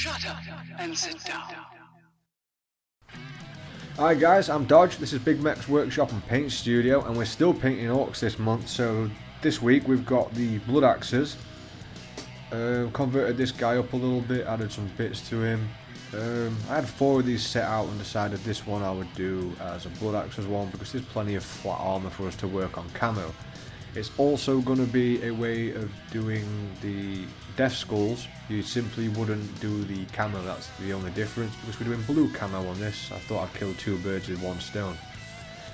Shut up and sit down. Hi guys, I'm Dodge, this is Big Mech's Workshop and Paint Studio, and we're still painting orcs this month. So this week we've got the blood axes. Converted this guy up a little bit, added some bits to him. I had 4 of these set out and decided this one I would do as a blood axes one because there's plenty of flat armor for us to work on camo. It's also going to be a way of doing the death skulls. You simply wouldn't do the camo, that's the only difference, because we're doing blue camo on this. I thought I'd kill 2 birds with 1 stone.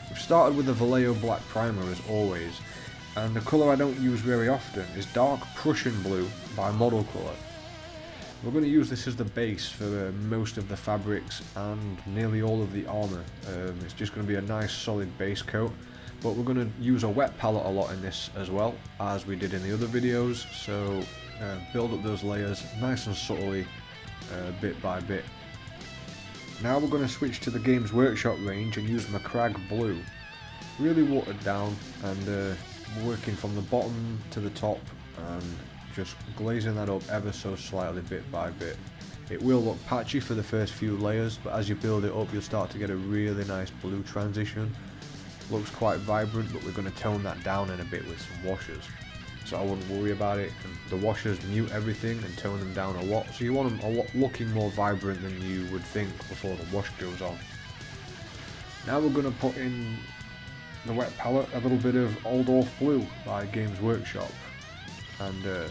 We've started with the Vallejo black primer as always, and the colour I don't use very often is dark Prussian blue by Model Colour. We're going to use this as the base for most of the fabrics and nearly all of the armour. It's just going to be a nice solid base coat. But we're going to use a wet palette a lot in this as well, as we did in the other videos, so build up those layers nice and subtly, bit by bit. Now we're going to switch to the Games Workshop range and use Macragge Blue. Really watered down and working from the bottom to the top and just glazing that up ever so slightly bit by bit. It will look patchy for the first few layers, but as you build it up you'll start to get a really nice blue transition. Looks quite vibrant, but we're going to tone that down in a bit with some washes, so I wouldn't worry about it. And the washes mute everything and tone them down a lot, so you want them looking more vibrant than you would think before the wash goes on. Now we're going to put in the wet palette a little bit of Old Ork Blue by Games Workshop, and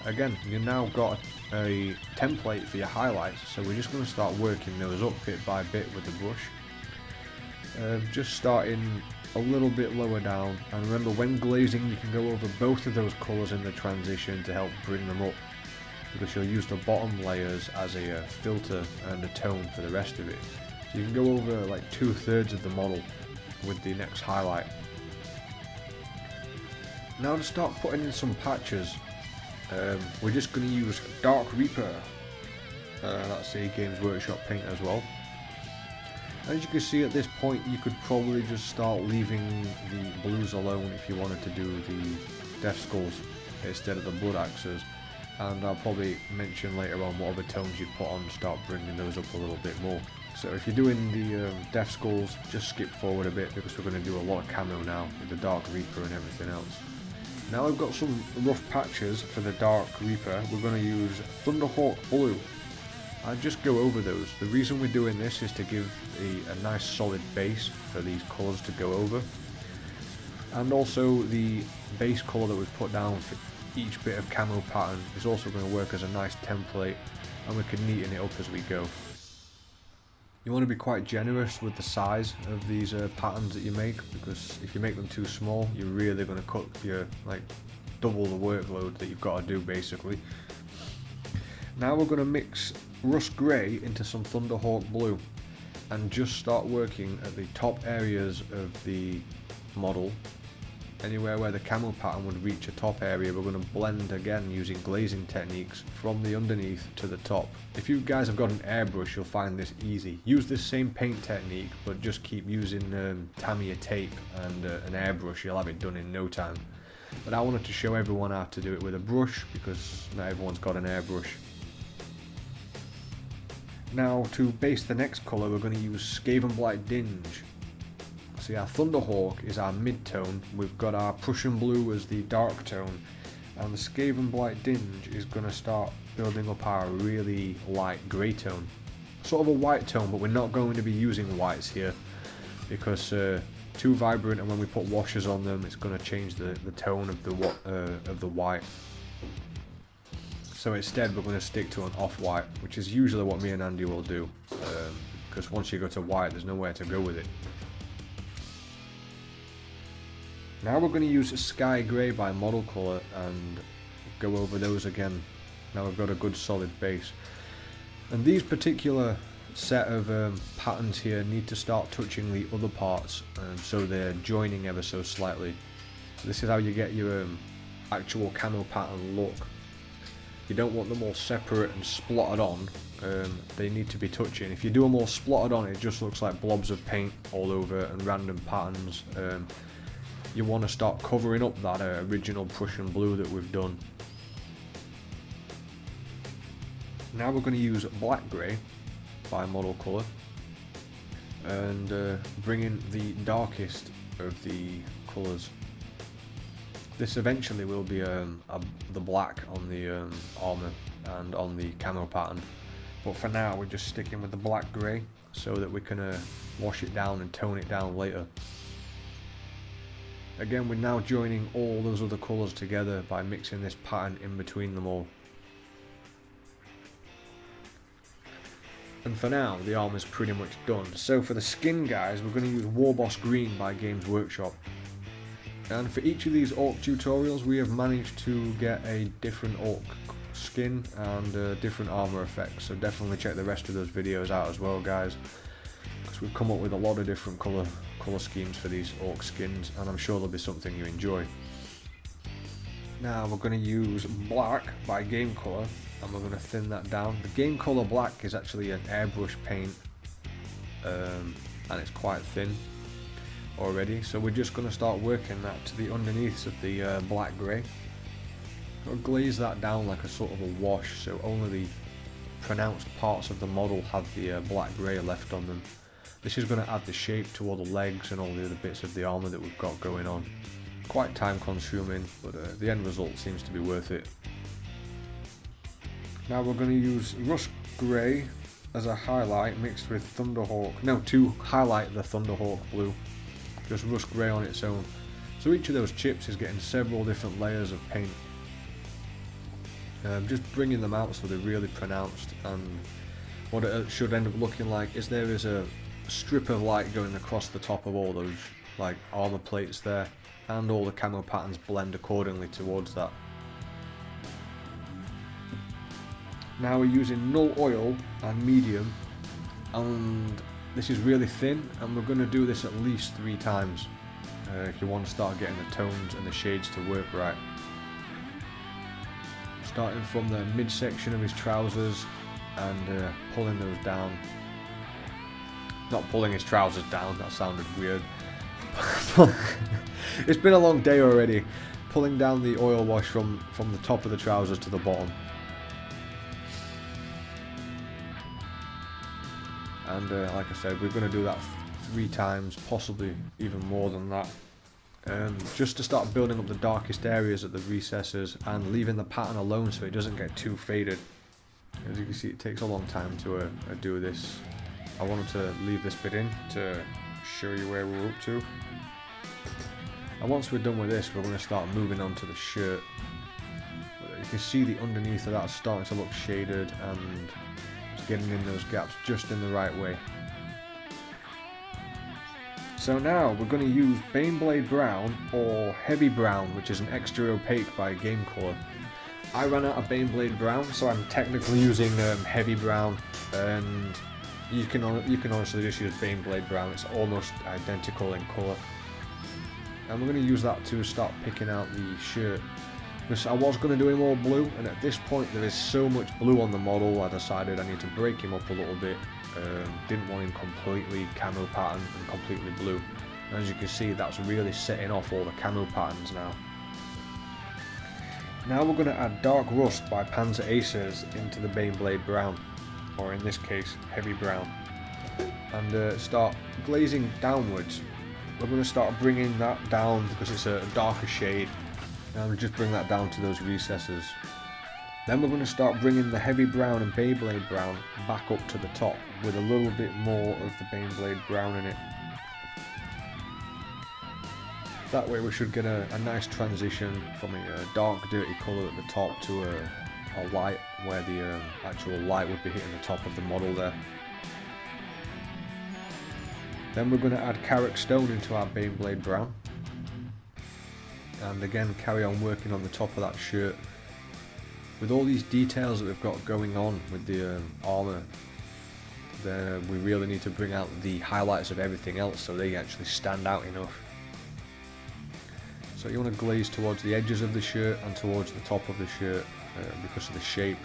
again you've now got a template for your highlights, so we're just going to start working those up bit by bit with the brush. Just starting a little bit lower down, and remember when glazing you can go over both of those colours in the transition to help bring them up, because you'll use the bottom layers as a filter and a tone for the rest of it. So you can go over like 2/3 of the model with the next highlight. Now to start putting in some patches, we're just going to use Dark Reaper, that's a Games Workshop paint as well. As you can see at this point you could probably just start leaving the blues alone if you wanted to do the death skulls instead of the blood axes, and I'll probably mention later on what other tones you'd put on to start bringing those up a little bit more. So if you're doing the death skulls, just skip forward a bit because we're going to do a lot of camo now with the Dark Reaper and everything else. Now I've got some rough patches for the Dark Reaper. We're going to use Thunderhawk Blue. I'll just go over those. The reason we're doing this is to give a nice solid base for these colours to go over, and also the base colour that we've put down for each bit of camo pattern is also going to work as a nice template, and we can neaten it up as we go. You want to be quite generous with the size of these patterns that you make, because if you make them too small you're really going to cut your double the workload that you've got to do basically. Now we're going to mix Rust Grey into some Thunderhawk Blue and just start working at the top areas of the model. Anywhere where the camo pattern would reach a top area, we're going to blend again using glazing techniques from the underneath to the top. If you guys have got an airbrush you'll find this easy. Use this same paint technique but just keep using Tamiya tape and an airbrush, you'll have it done in no time. But I wanted to show everyone how to do it with a brush because not everyone's got an airbrush. Now to base the next colour we're going to use Skaven Blight Dinge. See, our Thunderhawk is our mid-tone, we've got our Prussian Blue as the dark tone, and the Skaven Blight Dinge is going to start building up our really light grey tone. Sort of a white tone, but we're not going to be using whites here because too vibrant, and when we put washes on them it's going to change the tone of the white. So instead we're going to stick to an off-white, which is usually what me and Andy will do, because once you go to white there's nowhere to go with it. Now we're going to use Sky Grey by Model Colour and go over those again. Now we've got a good solid base. And these particular set of patterns here need to start touching the other parts, so they're joining ever so slightly. This is how you get your actual camo pattern look. You don't want them all separate and splotted on, they need to be touching. If you do them all splotted on it just looks like blobs of paint all over and random patterns. You want to start covering up that original Prussian blue that we've done. Now we're going to use black grey by model colour and bring in the darkest of the colours. This eventually will be the black on the armour and on the camo pattern, but for now we're just sticking with the black grey so that we can wash it down and tone it down later. Again, we're now joining all those other colours together by mixing this pattern in between them all. And for now, the armour's pretty much done. So for the skin, guys, we're going to use Warboss Green by Games Workshop. And for each of these Ork tutorials, we have managed to get a different Ork skin and different armour effects. So definitely check the rest of those videos out as well, guys, because we've come up with a lot of different colour schemes for these Ork skins, and I'm sure there'll be something you enjoy. Now we're going to use black by Game Colour, and we're going to thin that down. The Game Colour black is actually an airbrush paint, and it's quite thin already, so we're just going to start working that to the underneaths of the black grey. We'll glaze that down like a sort of a wash, so only the pronounced parts of the model have the black grey left on them. This is going to add the shape to all the legs and all the other bits of the armour that we've got going on. Quite time consuming, but the end result seems to be worth it. Now we're going to use Rust Grey as a highlight mixed with to highlight the Thunderhawk blue. Just Rust Grey on its own. So each of those chips is getting several different layers of paint. Just bringing them out so they're really pronounced, and what it should end up looking like is there is a strip of light going across the top of all those like armour plates there, and all the camo patterns blend accordingly towards that. Now we're using null oil and medium, and this is really thin, and we're going to do this at least 3 times if you want to start getting the tones and the shades to work right. Starting from the midsection of his trousers and pulling those down. Not pulling his trousers down, that sounded weird. It's been a long day already. Pulling down the oil wash from the top of the trousers to the bottom. And like I said, we're going to do that 3 times, possibly even more than that. Just to start building up the darkest areas at the recesses and leaving the pattern alone so it doesn't get too faded. As you can see, it takes a long time to do this. I wanted to leave this bit in to show you where we're up to. And once we're done with this, we're going to start moving on to the shirt. You can see the underneath of that starting to look shaded and it's getting in those gaps just in the right way. So now we're going to use Baneblade Brown or Heavy Brown, which is an extra opaque by Game Colour. I ran out of Baneblade Brown, so I'm technically using Heavy Brown, and you can honestly just use Baneblade Brown. It's almost identical in colour. And we're going to use that to start picking out the shirt. Because I was going to do him all blue, and at this point there is so much blue on the model, I decided I need to break him up a little bit. Didn't want him completely camo pattern and completely blue. And as you can see, that's really setting off all the camo patterns now. Now we're going to add Dark Rust by Panzer Aces into the Baneblade Brown, or in this case, Heavy Brown, and start glazing downwards. We're going to start bringing that down because it's a darker shade, and we'll just bring that down to those recesses. Then we're going to start bringing the Heavy Brown and Baneblade Brown back up to the top with a little bit more of the Baneblade Brown in it. That way we should get a nice transition from a dark dirty colour at the top to a light where the actual light would be hitting the top of the model there. Then we're going to add Carrack Stone into our Baneblade Brown, and again carry on working on the top of that shirt. With all these details that we've got going on with the armour, we really need to bring out the highlights of everything else so they actually stand out enough. So you want to glaze towards the edges of the shirt and towards the top of the shirt because of the shape.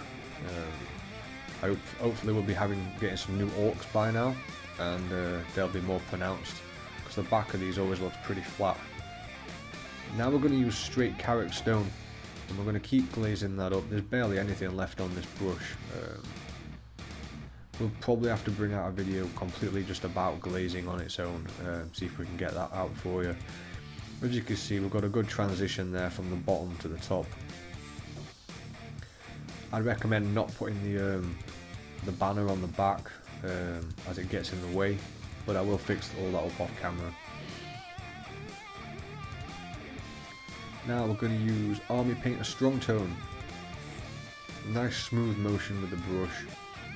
Hopefully we'll be getting some new orcs by now, and they'll be more pronounced because the back of these always looks pretty flat. Now we're going to use straight Carrack Stone, and we're going to keep glazing that up. There's barely anything left on this brush. we'll probably have to bring out a video completely just about glazing on its own, see if we can get that out for you. As you can see, we've got a good transition there from the bottom to the top. I'd recommend not putting the banner on the back as it gets in the way, but I will fix all that up off camera. Now we're going to use Army Painter Strong Tone. Nice smooth motion with the brush.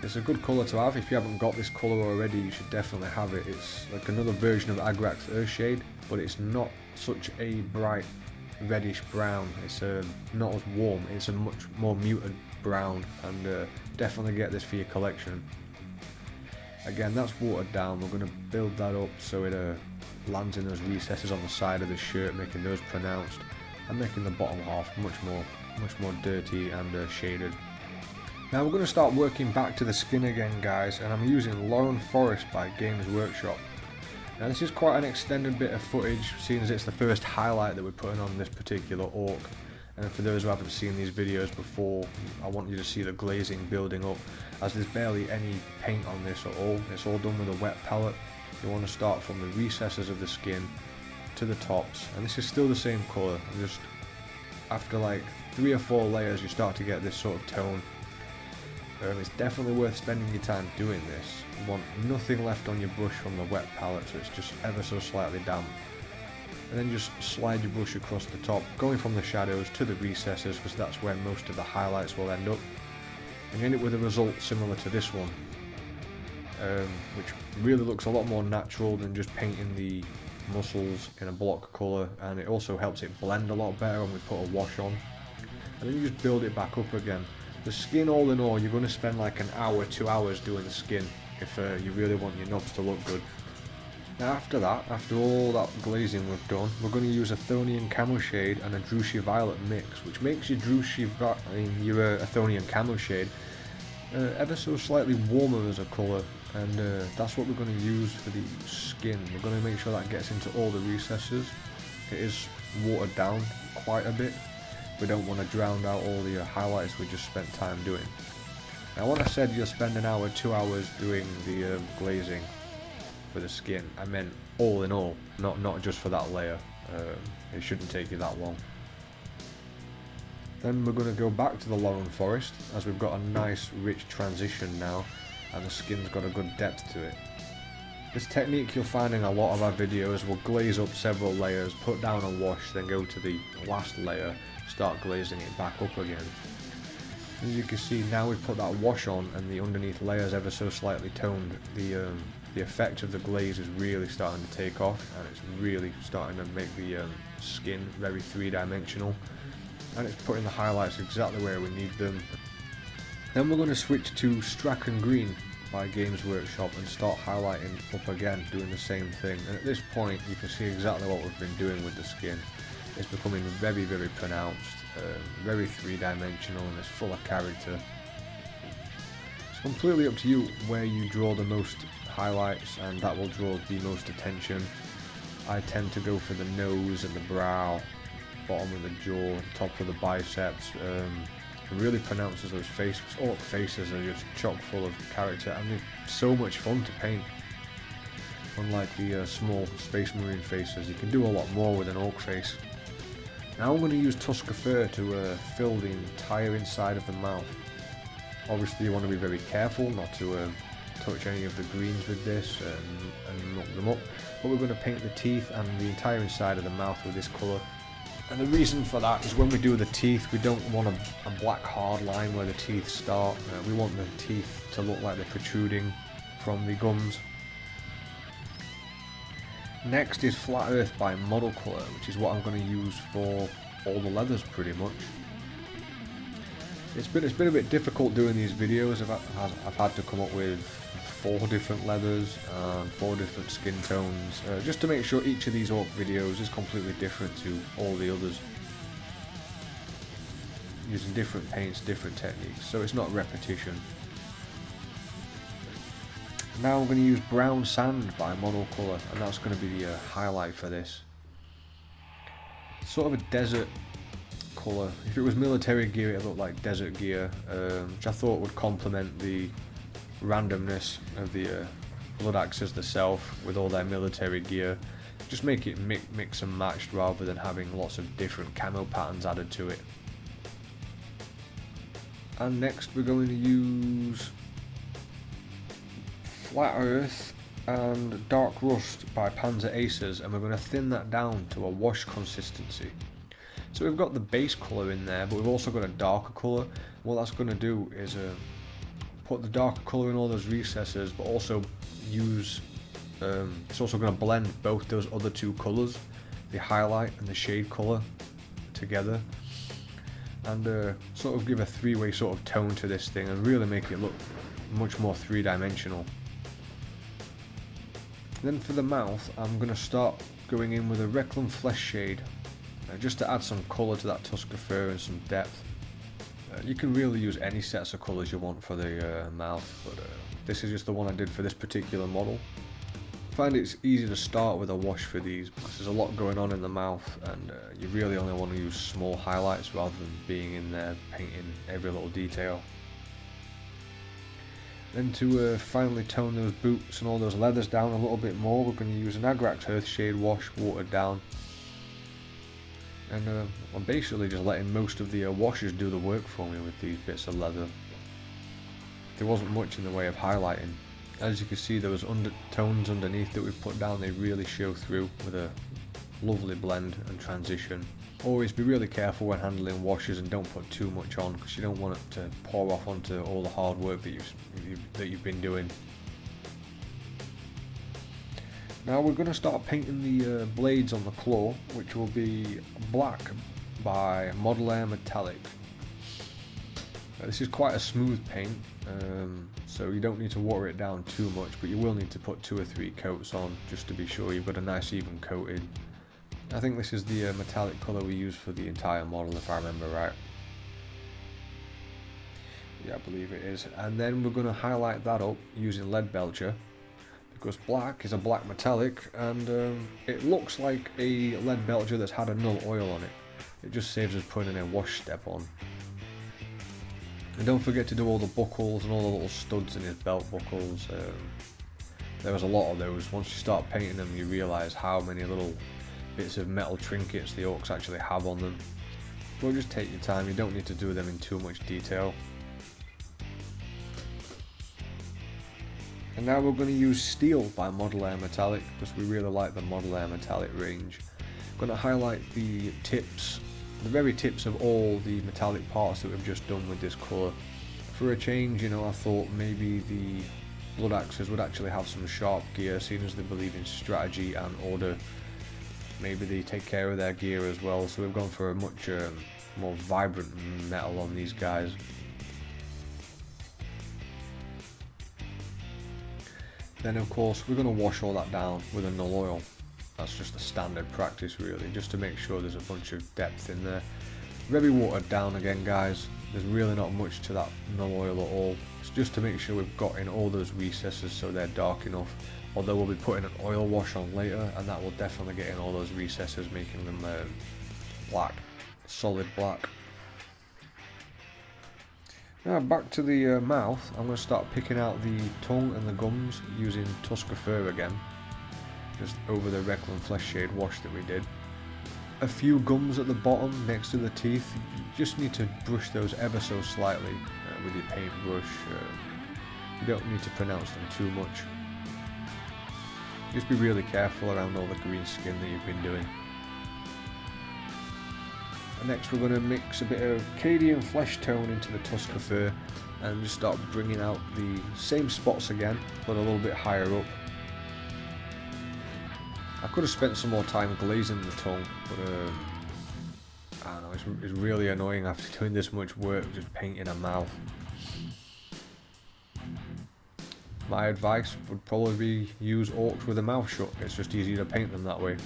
It's a good colour to have. If you haven't got this colour already, you should definitely have it. It's like another version of Agrak's Earthshade, but it's not such a bright reddish brown. It's not as warm. It's a much more muted brown, and definitely get this for your collection. Again, that's watered down. We're going to build that up so it lands in those recesses on the side of the shirt, making those pronounced, and making the bottom half much more dirty and shaded. Now we're going to start working back to the skin again, guys, and I'm using Lauren Forest by Games Workshop. Now this is quite an extended bit of footage, seeing as it's the first highlight that we're putting on this particular orc. And for those who haven't seen these videos before, I want you to see the glazing building up, as there's barely any paint on this at all. It's all done with a wet palette. You want to start from the recesses of the skin to the tops, and this is still the same colour. Just after like 3 or 4 layers you start to get this sort of tone. It's definitely worth spending your time doing this. You want nothing left on your brush from the wet palette, so it's just ever so slightly damp. And then just slide your brush across the top, going from the shadows to the recesses, because that's where most of the highlights will end up. And you end up with a result similar to this one, which really looks a lot more natural than just painting the muscles in a block colour, and it also helps it blend a lot better when we put a wash on. And then you just build it back up again. The skin, all in all, you're going to spend like an hour, 2 hours doing the skin if you really want your knobs to look good. Now after that, after all that glazing we've done, we're going to use a chthonian camel shade and a Druchii violet mix, which makes your chthonian camel shade ever so slightly warmer as a colour, and that's what we're going to use for the skin. We're going to make sure that gets into all the recesses. It is watered down quite a bit. We don't want to drown out all the highlights we just spent time doing. Now when I said you'll spend an hour, 2 hours doing the glazing for the skin, I meant all in all, not just for that layer. It shouldn't take you that long. Then we're going to go back to the Lauren Forest, as we've got a nice rich transition now, and the skin's got a good depth to it. This technique you'll find in a lot of our videos. We'll glaze up several layers, put down a wash, then go to the last layer, start glazing it back up again. As you can see, now we've put that wash on and the underneath layers ever so slightly toned, the effect of the glaze is really starting to take off, and it's really starting to make the skin very three-dimensional, and it's putting the highlights exactly where we need them. Then we're going to switch to Strachan Green by Games Workshop and start highlighting up again, doing the same thing. And at this point you can see exactly what we've been doing with the skin. It's becoming very, very pronounced, very three-dimensional, and it's full of character. It's completely up to you where you draw the most highlights, and that will draw the most attention. I tend to go for the nose and the brow, bottom of the jaw, top of the biceps. It really pronounces those faces. Orc faces are just chock full of character, and they're so much fun to paint. Unlike the small Space Marine faces, you can do a lot more with an orc face. Now I'm going to use Tusker Fur to fill the entire inside of the mouth. Obviously you want to be very careful not to touch any of the greens with this and muck them up, but we're going to paint the teeth and the entire inside of the mouth with this colour. And the reason for that is when we do the teeth, we don't want a black hard line where the teeth start. We want the teeth to look like they're protruding from the gums. Next is Flat Earth by Model Colour, which is what I'm going to use for all the leathers pretty much. It's been a bit difficult doing these videos. I've had to come up with 4 different leathers and 4 different skin tones, just to make sure each of these orc videos is completely different to all the others. Using different paints, different techniques, so it's not repetition. Now I'm going to use Brown Sand by Model Colour, and that's going to be the highlight for this. Sort of a desert colour. If it was military gear, it looked like desert gear, which I thought would complement the randomness of the blood axes themselves with all their military gear. Just make it mix and matched rather than having lots of different camo patterns added to it. And next we're going to use Flat Earth and Dark Rust by Panzer Aces, and we're going to thin that down to a wash consistency. So we've got the base colour in there, but we've also got a darker colour. What that's going to do is put the darker colour in all those recesses, but also use it's also going to blend both those other two colours, the highlight and the shade colour, together, and sort of give a three-way sort of tone to this thing and really make it look much more three-dimensional. Then for the mouth, I'm going to start going in with a Reclam Flesh shade, just to add some colour to that tusk of fur and some depth. You can really use any sets of colours you want for the mouth, but this is just the one I did for this particular model. I find it's easy to start with a wash for these because there's a lot going on in the mouth, and you really only want to use small highlights rather than being in there painting every little detail. Then to finally tone those boots and all those leathers down a little bit more, we're going to use an Agrax Earthshade wash, watered down. And I'm basically just letting most of the washes do the work for me with these bits of leather. There wasn't much in the way of highlighting. As you can see, those undertones underneath that we've put down, they really show through with a lovely blend and transition. Always be really careful when handling washes and don't put too much on, because you don't want it to pour off onto all the hard work that you've been doing. Now we're going to start painting the blades on the claw, which will be black by Model Air Metallic. This is quite a smooth paint, so you don't need to water it down too much, but you will need to put 2 or 3 coats on just to be sure you've got a nice even coating. I think this is the metallic colour we used for the entire model, if I remember right. Yeah, I believe it is. And then we're going to highlight that up using Lead Belcher, because black is a black metallic, and it looks like a Lead Belcher that's had a null oil on it. It just saves us putting a wash step on. And don't forget to do all the buckles and all the little studs in his belt buckles. There was a lot of those. Once you start painting them, you realise how many little bits of metal trinkets the orcs actually have on them. But just take your time, you don't need to do them in too much detail. And now we're going to use Steel by Model Air Metallic, because we really like the Model Air Metallic range. I'm going to highlight the tips, the very tips of all the metallic parts that we've just done with this colour. For a change, you know, I thought maybe the Blood Axes would actually have some sharp gear, seeing as they believe in strategy and order. Maybe they take care of their gear as well, so we've gone for a much more vibrant metal on these guys. Then of course we're going to wash all that down with a null oil. That's just a standard practice really, just to make sure there's a bunch of depth in there. Very watered down again guys, there's really not much to that null oil at all. It's just to make sure we've got in all those recesses so they're dark enough. Although we'll be putting an oil wash on later, and that will definitely get in all those recesses, making them black, solid black. Now back to the mouth, I'm going to start picking out the tongue and the gums using Tusk of Fur again, just over the Reclam Flesh shade wash that we did. A few gums at the bottom next to the teeth, you just need to brush those ever so slightly with your paintbrush. You don't need to pronounce them too much. Just be really careful around all the green skin that you've been doing. And next we're going to mix a bit of Cadian flesh tone into the Tusk of Fur and just start bringing out the same spots again, but a little bit higher up. I could have spent some more time glazing the tongue, but I don't know, it's really annoying after doing this much work just painting a mouth. My advice would probably be use orcs with a mouth shut, it's just easier to paint them that way.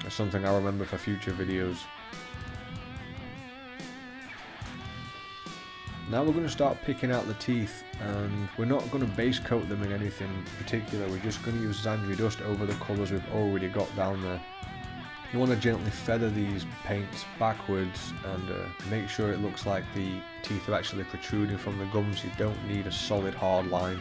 It's something I'll remember for future videos. Now we're going to start picking out the teeth, and we're not going to base coat them in anything particular, we're just going to use Zandri Dust over the colours we've already got down there. You want to gently feather these paints backwards and make sure it looks like the teeth are actually protruding from the gums. You don't need a solid hard line.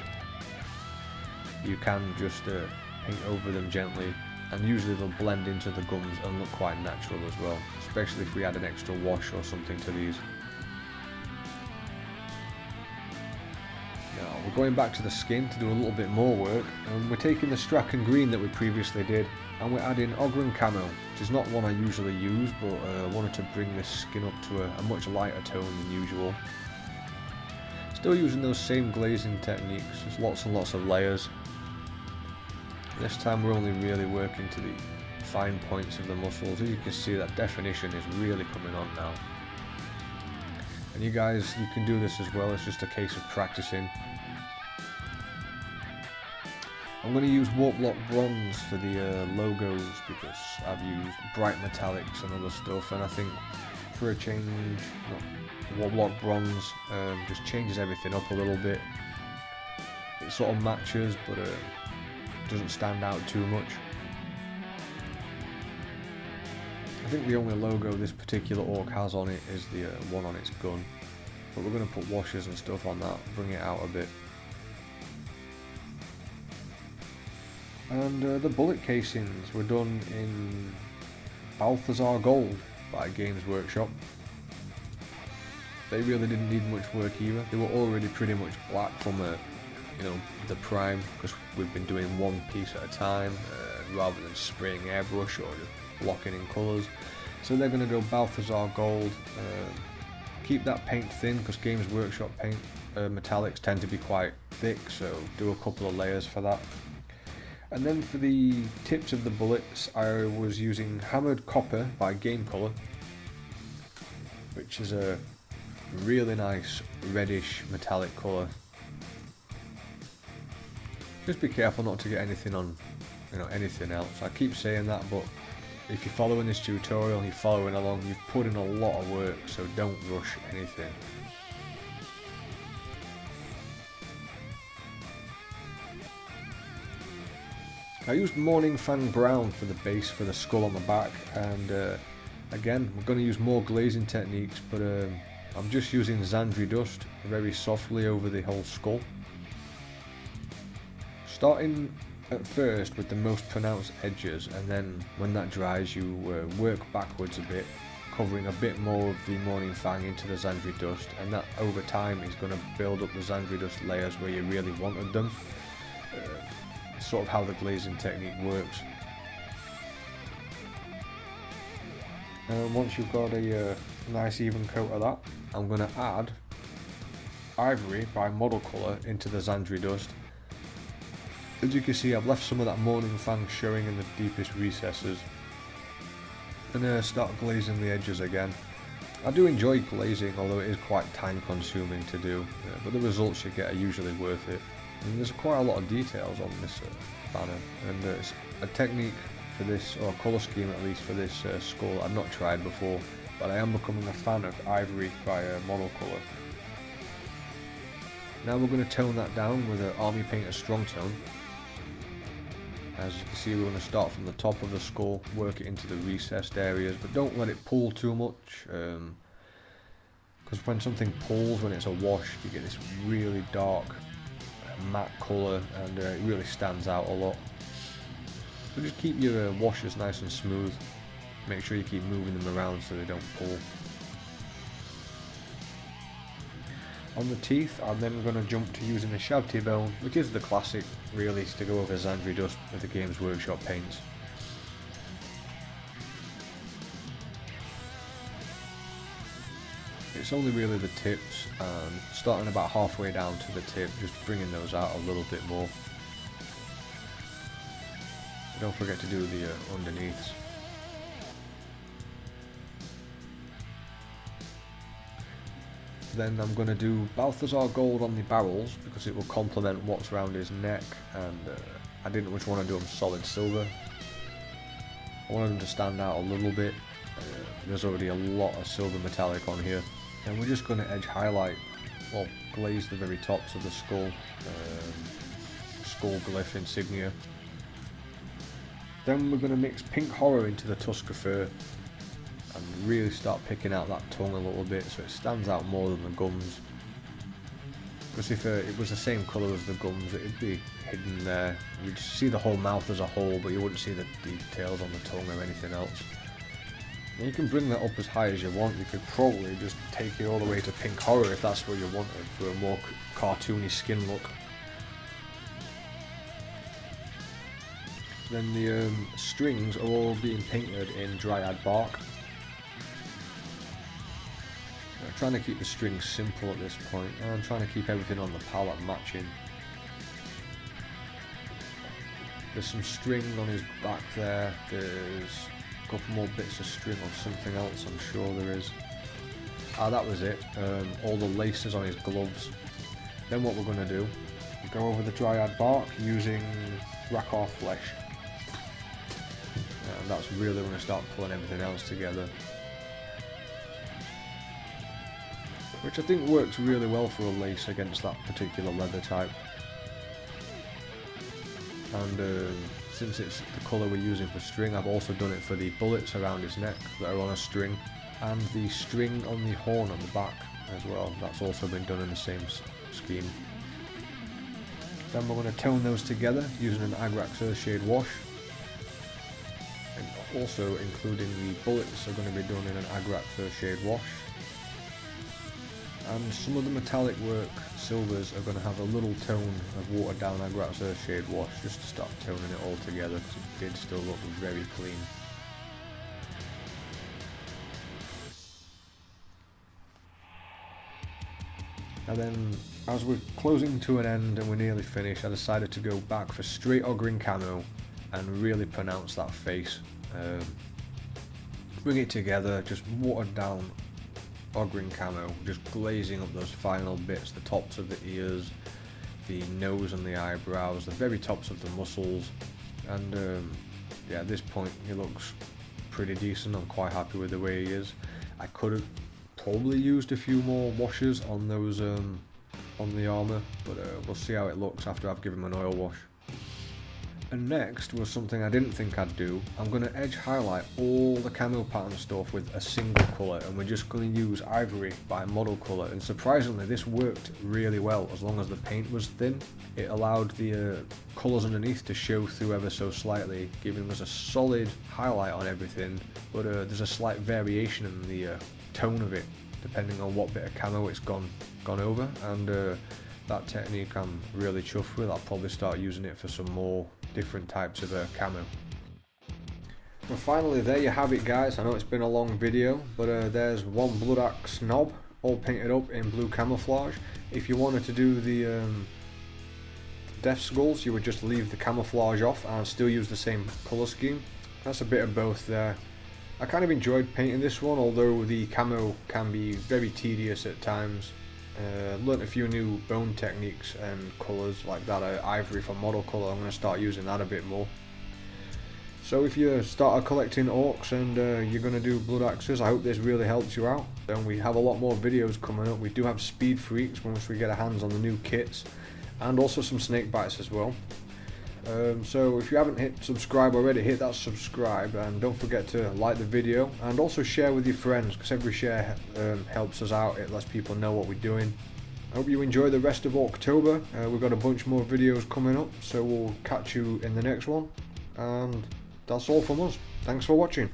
You can just paint over them gently, and usually they'll blend into the gums and look quite natural as well, especially if we add an extra wash or something to these. Now we're going back to the skin to do a little bit more work, and we're taking the Strachan green that we previously did, and we're adding Ogren Camel, which is not one I usually use, but I wanted to bring this skin up to a much lighter tone than usual. Still using those same glazing techniques, just lots and lots of layers. This time we're only really working to the fine points of the muscles. As you can see, that definition is really coming on now. And you guys, you can do this as well, it's just a case of practicing. I'm going to use Warp Lock Bronze for the logos because I've used bright metallics and other stuff, and I think for a change, Warp Lock Bronze just changes everything up a little bit. It sort of matches, but doesn't stand out too much. I think the only logo this particular Ork has on it is the one on its gun, but we're going to put washes and stuff on that, bring it out a bit. And the bullet casings were done in Balthazar Gold by Games Workshop. They really didn't need much work either. They were already pretty much black from the prime, because we've been doing one piece at a time rather than spraying airbrush or just locking in colours. So they're going to go Balthazar Gold. Keep that paint thin because Games Workshop paint metallics tend to be quite thick, so do a couple of layers for that. And then for the tips of the bullets, I was using Hammered Copper by Game Colour, which is a really nice reddish metallic colour. Just be careful not to get anything on, anything else. I keep saying that, but if you're following this tutorial, you're following along, you've put in a lot of work, so don't rush anything. I used Morning Fang Brown for the base for the skull on the back, and again, we're going to use more glazing techniques, but I'm just using Zandri dust very softly over the whole skull. Starting at first with the most pronounced edges, and then when that dries you work backwards a bit, covering a bit more of the Morning Fang into the Zandri dust, and that over time is going to build up the Zandri dust layers where you really wanted them. It's sort of how the glazing technique works. And once you've got a nice even coat of that, I'm going to add Ivory by Model Colour into the Zandri dust. As you can see, I've left some of that Morning Fang showing in the deepest recesses, and start glazing the edges again. I do enjoy glazing, although it is quite time consuming to do, but the results you get are usually worth it. And there's quite a lot of details on this banner, and it's a technique for this, or a colour scheme at least for this skull I've not tried before, but I am becoming a fan of Ivory by Model Colour. Now we're going to tone that down with an Army Painter Strong Tone. As you can see, we're going to start from the top of the skull, work it into the recessed areas, but don't let it pull too much, because when something pulls, when it's a wash, you get this really dark matte colour, and it really stands out a lot. So just keep your washes nice and smooth, make sure you keep moving them around so they don't pull. On the teeth, I'm then going to jump to using the Shabti Bone, which is the classic really, to go over Zandri dust with the Games Workshop paints. It's only really the tips, and starting about halfway down to the tip, just bringing those out a little bit more. Don't forget to do the underneaths. Then I'm going to do Balthazar Gold on the barrels because it will complement what's around his neck, and I didn't just want to do them solid silver. I wanted them to stand out a little bit. There's already a lot of silver metallic on here, and we're just going to edge highlight, or glaze the very tops of the skull, skull glyph insignia. Then we're going to mix pink horror into the tusk of fur and really start picking out that tongue a little bit so it stands out more than the gums. Because if it was the same colour as the gums, it'd be hidden there. You'd see the whole mouth as a whole, but you wouldn't see the details on the tongue or anything else. And you can bring that up as high as you want. You could probably just take it all the way to pink horror if that's what you wanted for a more cartoony skin look. Then the strings are all being painted in dryad bark. I'm trying to keep the strings simple at this point, and I'm trying to keep everything on the palette matching. There's some string on his back there, there's a couple more bits of string on something else, I'm sure there is. Ah, that was it, all the laces on his gloves. Then what we're going to do, go over the dryad bark using racar flesh. And that's really going to start pulling everything else together. Which I think works really well for a lace against that particular leather type. And since it's the colour we're using for string, I've also done it for the bullets around his neck that are on a string, and the string on the horn on the back as well. That's also been done in the same scheme. Then we're going to tone those together using an Agrax Earthshade wash, and also including the bullets are going to be done in an Agrax Earthshade wash. And some of the metallic work silvers are going to have a little tone of watered down Agrax Earthshade wash just to start toning it all together, because it did still look very clean. And then as we're closing to an end and we're nearly finished, I decided to go back for straight Ogryn camo and really pronounce that face. Bring it together, just watered down Ogryn camo, just glazing up those final bits, the tops of the ears, the nose and the eyebrows, the very tops of the muscles, and yeah, at this point he looks pretty decent. I'm quite happy with the way he is. I could have probably used a few more washes on those on the armour, but we'll see how it looks after I've given him an oil wash. And next was something I didn't think I'd do. I'm going to edge highlight all the camo pattern stuff with a single colour, and we're just going to use ivory by model colour, and surprisingly this worked really well. As long as the paint was thin, it allowed the colours underneath to show through ever so slightly, giving us a solid highlight on everything, but there's a slight variation in the tone of it depending on what bit of camo it's gone over, and that technique I'm really chuffed with. I'll probably start using it for some more different types of camo. Well, finally there you have it, guys. I know it's been a long video, but there's one Ork Nob all painted up in blue camouflage. If you wanted to do the death skulls, you would just leave the camouflage off and still use the same colour scheme. That's a bit of both there. I kind of enjoyed painting this one, although the camo can be very tedious at times. Learnt a few new bone techniques and colours like that ivory for model colour. I'm going to start using that a bit more. So if you start collecting orcs and you're going to do blood axes, I hope this really helps you out. Then we have a lot more videos coming up. We do have speed freaks once we get our hands on the new kits, and also some snake bites as well. So if you haven't hit subscribe already, hit that subscribe, and don't forget to like the video and also share with your friends, because every share helps us out. It lets people know what we're doing. I hope you enjoy the rest of October. We've got a bunch more videos coming up, so we'll catch you in the next one, and that's all from us. Thanks for watching.